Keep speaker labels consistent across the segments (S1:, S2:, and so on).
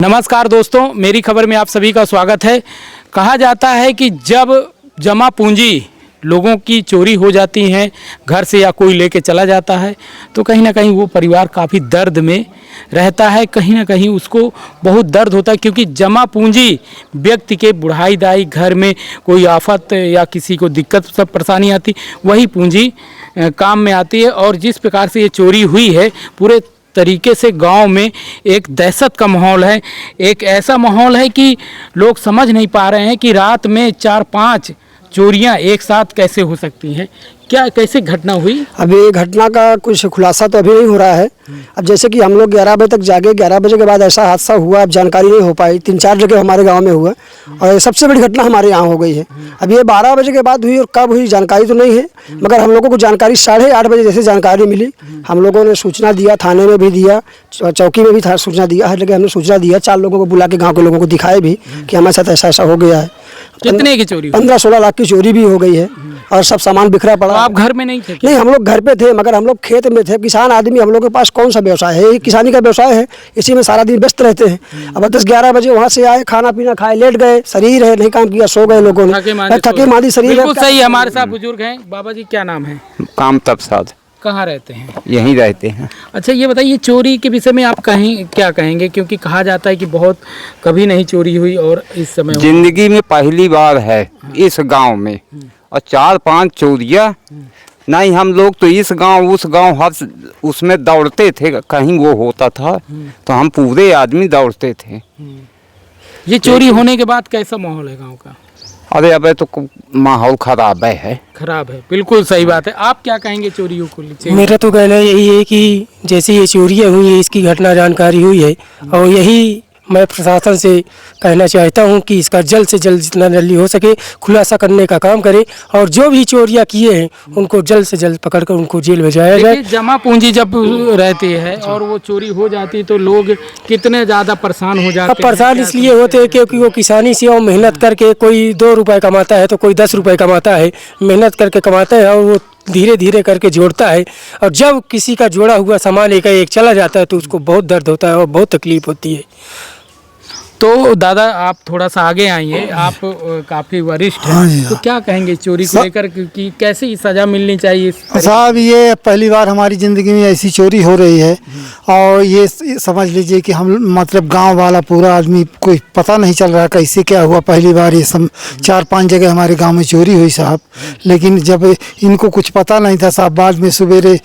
S1: नमस्कार दोस्तों, मेरी खबर में आप सभी का स्वागत है। कहा जाता है कि जब जमा पूंजी लोगों की चोरी हो जाती हैं घर से या कोई लेके चला जाता है तो कहीं ना कहीं वो परिवार काफ़ी दर्द में रहता है। कहीं ना कहीं उसको बहुत दर्द होता है क्योंकि जमा पूंजी व्यक्ति के बुढ़ाई दाई घर में कोई आफत या किसी को दिक्कत सब परेशानी आती, वही पूंजी काम में आती है। और जिस प्रकार से ये चोरी हुई है पूरे तरीके से गांव में एक दहशत का माहौल है। एक ऐसा माहौल है कि लोग समझ नहीं पा रहे हैं कि रात में 4-5 चोरियां एक साथ कैसे हो सकती हैं। क्या कैसे घटना हुई?
S2: अभी घटना का कुछ खुलासा तो अभी नहीं हो रहा है। अब जैसे कि हम लोग 11 बजे तक जागे, 11 बजे के बाद ऐसा हादसा हुआ, अब जानकारी नहीं हो पाई। 3-4 जगह हमारे गांव में हुआ और सबसे बड़ी घटना हमारे यहाँ हो गई है। अब ये 12 बजे के बाद हुई और कब हुई जानकारी तो नहीं है, मगर हम लोगों को जानकारी 8:30 बजे जैसे जानकारी मिली, हम लोगों ने सूचना दिया, थाने में भी दिया, चौकी में भी था सूचना दिया, हर जगह हमने सूचना दिया। 4 लोगों को बुला के गाँव के लोगों को दिखाए भी कि हमारे साथ ऐसा ऐसा हो गया है।
S1: कितने की चोरी?
S2: 15-16 लाख की चोरी भी हो गई है और सब सामान बिखरा पड़ा।
S1: आप घर में नहीं थे?
S2: नहीं, हम लोग घर पे थे मगर हम लोग खेत में थे। किसान आदमी, हम लोग के पास कौन सा व्यवसाय है? किसानी का व्यवसाय है, इसी में सारा दिन व्यस्त रहते हैं। अब 10-11 बजे वहाँ से आए, खाना पीना खाए, लेट गए, शरीर है नहीं काम किया, सो गए लोगों ने, थके मांदी शरीर है।
S1: बिल्कुल सही। हमारे साथ बुजुर्ग हैं। बाबा जी क्या नाम है?
S3: कामतब साध।
S1: कहाँ रहते हैं?
S3: यहीं रहते हैं।
S1: अच्छा, ये बताइए चोरी के विषय में आप क्या कहेंगे, क्योंकि कहा जाता है कि बहुत कभी नहीं चोरी हुई और इस समय
S3: जिंदगी में पहली बार है इस गांव में। और 4-5 चोरियां नहीं, हम लोग तो इस गांव उस गांव हर उसमें दौड़ते थे, कहीं वो होता था तो हम पूरे आदमी दौड़ते थे।
S1: ये चोरी होने के बाद कैसा माहौल है गांव का?
S3: अरे अबे तो माहौल खराब है।
S1: खराब है, बिल्कुल सही बात है। आप क्या कहेंगे चोरियों को लेकर?
S4: मेरा तो कहना यही है कि जैसे ये चोरियाँ हुई है, इसकी घटना जानकारी हुई है और यही मैं प्रशासन से कहना चाहता हूं कि इसका जल्द से जल्द जितना जल्दी हो सके खुलासा करने का काम करे और जो भी चोरियां किए हैं उनको जल्द से जल्द पकड़कर उनको जेल भेजाया जाए।
S1: जमा पूंजी जब रहती है और वो चोरी हो जाती है तो लोग कितने ज़्यादा परेशान हो जाते हैं।
S4: परेशान इसलिए होते हैं क्योंकि वो किसानी से और मेहनत करके कोई 2 रुपये कमाता है तो कोई 10 रुपये कमाता है, मेहनत करके कमाता है और वो धीरे धीरे करके जोड़ता है। और जब किसी का जोड़ा हुआ सामान एक चला जाता है तो उसको बहुत दर्द होता है और बहुत तकलीफ होती है।
S1: तो दादा आप थोड़ा सा आगे आइए, आप काफ़ी वरिष्ठ हैं, तो क्या कहेंगे चोरी को लेकर कि कैसे सज़ा मिलनी चाहिए?
S5: साहब, ये पहली बार हमारी ज़िंदगी में ऐसी चोरी हो रही है और ये समझ लीजिए कि हम मतलब गांव वाला पूरा आदमी कोई पता नहीं चल रहा कैसे क्या हुआ। पहली बार ये सब 4-5 जगह हमारे गांव में चोरी हुई साहब, लेकिन जब इनको कुछ पता नहीं था साहब, बाद में सवेरे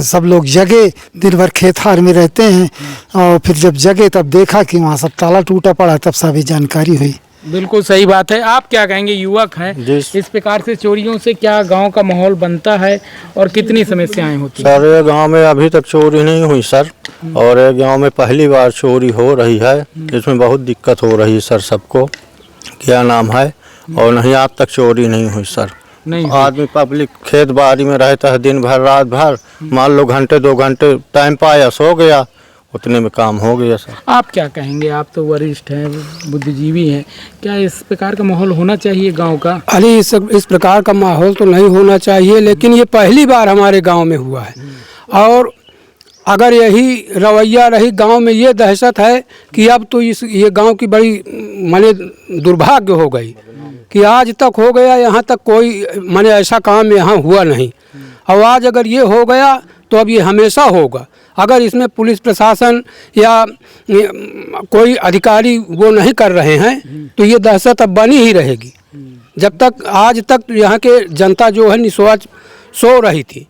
S5: सब लोग जगे, दिन भर खेत हार में रहते हैं और फिर जब जगे तब देखा कि वहाँ सब ताला टूटा पड़ा, तब सभी जानकारी हुई।
S1: बिल्कुल सही बात है। आप क्या कहेंगे, युवक हैं, इस प्रकार से चोरियों से क्या गांव का माहौल बनता है और कितनी समस्याएं होती हैं?
S6: सर, ये गांव में अभी तक चोरी नहीं हुई सर, और ये गांव में पहली बार चोरी हो रही है। इसमें बहुत दिक्कत हो रही है सर सबको। क्या नाम है? और नहीं आज तक चोरी नहीं हुई सर।
S1: नहीं,
S6: आदमी पब्लिक खेत बाड़ी में रहता है दिन भर रात भर, मान लो घंटे 2 घंटे टाइम पाया सो गया, उतने में काम हो गया सर।
S1: आप क्या कहेंगे? आप तो वरिष्ठ हैं, बुद्धिजीवी हैं, क्या इस प्रकार का माहौल होना चाहिए गांव का?
S2: अरे इस प्रकार का माहौल तो नहीं होना चाहिए, लेकिन ये पहली बार हमारे गांव में हुआ है। और अगर यही रवैया रही गांव में, ये दहशत है कि अब तो ये गांव की बड़ी माने दुर्भाग्य हो गई कि आज तक हो गया, यहाँ तक कोई माने ऐसा काम यहाँ हुआ नहीं। और आज अगर ये हो गया तो अब ये हमेशा होगा। अगर इसमें पुलिस प्रशासन या कोई अधिकारी वो नहीं कर रहे हैं तो ये दहशत अब बनी ही रहेगी। जब तक आज तक यहाँ के जनता जो है निस्वार्थ सो रही थी,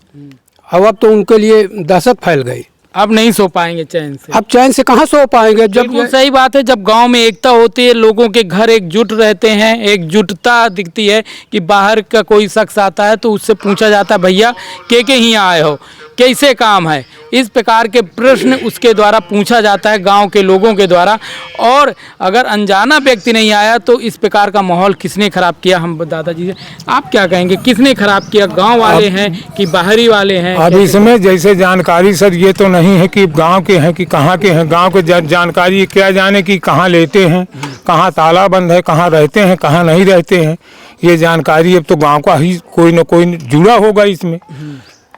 S2: अब तो उनके लिए दहशत फैल गई।
S1: अब नहीं सो पाएंगे चैन से।
S2: अब चैन से कहाँ सो पाएंगे? जब
S1: सही बात है, जब गांव में एकता होती है, लोगों के घर एकजुट रहते हैं, एकजुटता दिखती है कि बाहर का कोई शख्स आता है तो उससे पूछा जाता है भैया के ही आए हो, कैसे काम है, इस प्रकार के प्रश्न उसके द्वारा पूछा जाता है गांव के लोगों के द्वारा। और अगर अनजाना व्यक्ति नहीं आया तो इस प्रकार का माहौल किसने ख़राब किया? हम दादाजी से आप क्या कहेंगे, किसने ख़राब किया? गांव वाले हैं कि बाहरी वाले हैं?
S7: अब इसमें जैसे जानकारी सर ये तो नहीं है कि गांव के हैं कि कहाँ के हैं। गांव के जानकारी क्या जाने कि कहाँ लेते हैं, कहाँ ताला बंद है, कहाँ रहते हैं, कहाँ नहीं रहते हैं। ये जानकारी अब तो गाँव का ही कोई न कोई जुड़ा होगा इसमें।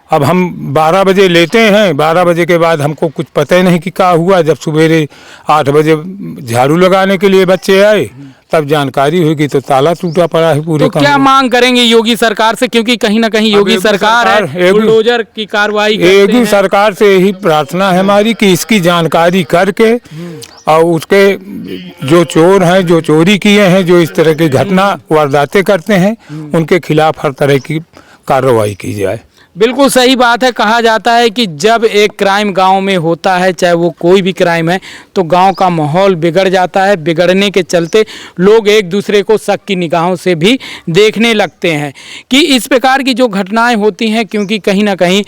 S7: अब हम 12 बजे लेते हैं, 12 बजे के बाद हमको कुछ पता ही नहीं कि क्या हुआ। जब सवेरे 8 बजे झाड़ू लगाने के लिए बच्चे आए तब जानकारी हुई कि तो ताला टूटा पड़ा है पूरे
S1: तो क्या मांग करेंगे योगी सरकार से, क्योंकि कहीं ना कहीं योगी सरकार है, बुलडोजर की कार्रवाई करते हैं।
S7: सरकार से यही प्रार्थना है हमारी कि इसकी जानकारी करके और उसके जो चोर हैं, जो चोरी किए हैं, जो इस तरह की घटना वारदातें करते हैं, उनके खिलाफ हर तरह की कार्रवाई की जाए।
S1: बिल्कुल सही बात है। कहा जाता है कि जब एक क्राइम गांव में होता है, चाहे वो कोई भी क्राइम है, तो गांव का माहौल बिगड़ जाता है। बिगड़ने के चलते लोग एक दूसरे को शक की निगाहों से भी देखने लगते हैं कि इस प्रकार की जो घटनाएं होती हैं, क्योंकि कहीं ना कहीं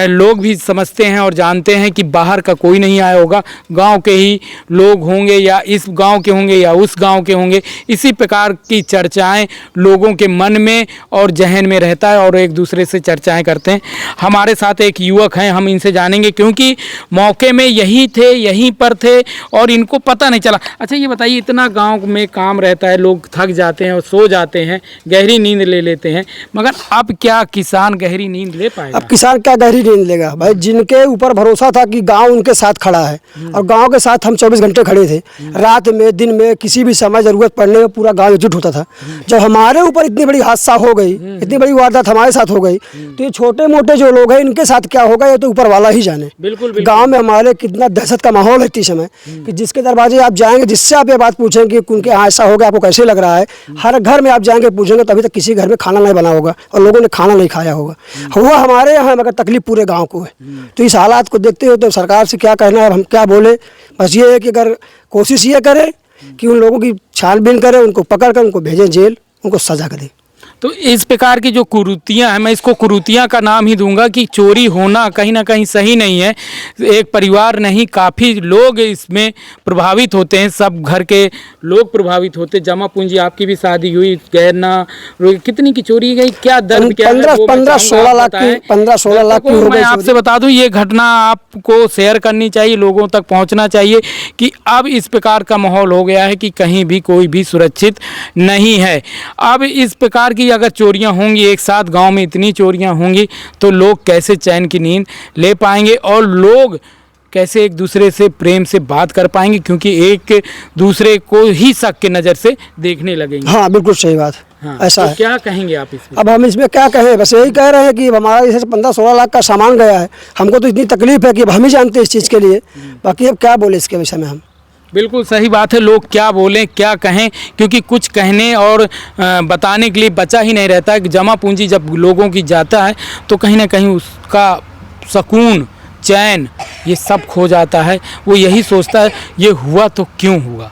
S1: लोग भी समझते हैं और जानते हैं कि बाहर का कोई नहीं आया होगा, गांव के ही लोग होंगे, या इस गांव के होंगे या उस गांव के होंगे। इसी प्रकार की चर्चाएं लोगों के मन में और जहन में रहता है और एक दूसरे से चर्चाएं करते हैं। हमारे साथ एक युवक हैं, हम इनसे जानेंगे, क्योंकि मौके में यही थे, यहीं पर थे और इनको पता नहीं चला। अच्छा ये बताइए, इतना गांव में काम रहता है, लोग थक जाते हैं और सो जाते हैं, गहरी नींद ले लेते हैं, मगर अब क्या किसान गहरी नींद ले पाएगा?
S8: अब किसान क्या गहरी नींद लेगा भाई? जिनके ऊपर भरोसा था कि गांव उनके साथ खड़ा है और गांव के साथ हम 24 घंटे खड़े थे, रात में दिन में किसी भी समय जरूरत पड़ने में पूरा गांव एकजुट होता था। जब हमारे ऊपर इतनी बड़ी हादसा हो गई, इतनी बड़ी वारदात हमारे साथ हो गई, तो ये छोटे मोटे जो लोग हैं इनके साथ क्या होगा ये तो ऊपर वाला ही जाने।
S1: बिल्कुल, बिल्कुल।
S8: गांव में हमारे कितना दहशत का माहौल है इस समय कि जिसके दरवाजे आप जाएंगे, जिससे आप ये बात पूछेंगे कि उनके यहाँ ऐसा हो गया, आपको कैसे लग रहा है, हर घर में आप जाएंगे पूछेंगे, तभी तक किसी घर में खाना नहीं बना होगा और लोगों ने खाना नहीं खाया होगा। हुआ हमारे यहाँ, मगर तकलीफ पूरे गाँव को है। तो इस हालात को देखते हुए तो सरकार से क्या कहना है, हम क्या बोले, बस ये है कि अगर कोशिश ये करे कि उन लोगों की छानबीन करे, उनको पकड़ कर उनको भेजें जेल, उनको सजा करें।
S1: तो इस प्रकार की जो कुरीतियां हैं, मैं इसको कुरीतियां का नाम ही दूंगा कि चोरी होना कहीं ना कहीं सही नहीं है। एक परिवार नहीं, काफ़ी लोग इसमें प्रभावित होते हैं, सब घर के लोग प्रभावित होते हैं। जमा पूंजी, आपकी भी शादी हुई, गहना कितनी की चोरी गई, क्या दर्द, क्या
S8: 15-16 लाख की 15-16 लाख की हो गई।
S1: मैं आपसे बता दूं, ये घटना आपको शेयर करनी चाहिए, लोगों तक पहुंचना चाहिए कि अब इस प्रकार का माहौल हो गया है कि कहीं भी कोई भी सुरक्षित नहीं है। अब इस प्रकार की अगर चोरियां होंगी, एक साथ गांव में इतनी चोरियां होंगी, तो लोग कैसे चैन की नींद ले पाएंगे और लोग कैसे एक दूसरे से प्रेम से बात कर पाएंगे, क्योंकि एक दूसरे को ही शक की नज़र से देखने लगेंगे।
S8: हाँ बिल्कुल सही बात।
S1: हाँ,
S8: ऐसा
S1: तो
S8: है।
S1: क्या कहेंगे आप इसमें?
S8: अब हम इसमें क्या कहें, बस यही कह रहे हैं कि हमारा जैसे 15-16 लाख का सामान गया है, हमको तो इतनी तकलीफ है कि अब हम ही जानते हैं इस चीज़ के लिए। बाकी अब क्या बोले इसके विषय में हम।
S1: बिल्कुल सही बात है, लोग क्या बोलें क्या कहें, क्योंकि कुछ कहने और बताने के लिए बचा ही नहीं रहता है कि जमा पूंजी जब लोगों की जाता है तो कहीं ना कहीं उसका सुकून, चैन, ये सब खो जाता है। वो यही सोचता है ये हुआ तो क्यों हुआ।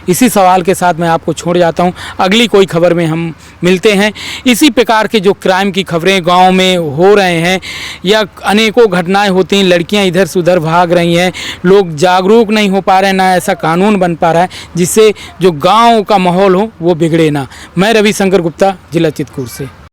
S1: इसी सवाल के साथ मैं आपको छोड़ जाता हूं, अगली कोई खबर में हम मिलते हैं। इसी प्रकार के जो क्राइम की खबरें गांव में हो रहे हैं या अनेकों घटनाएं होती हैं, लड़कियां इधर से उधर भाग रही हैं, लोग जागरूक नहीं हो पा रहे हैं, ना ऐसा कानून बन पा रहा है जिससे जो गांव का माहौल हो वो बिगड़े ना। मैं रविशंकर गुप्ता, जिला चित्रकूट से।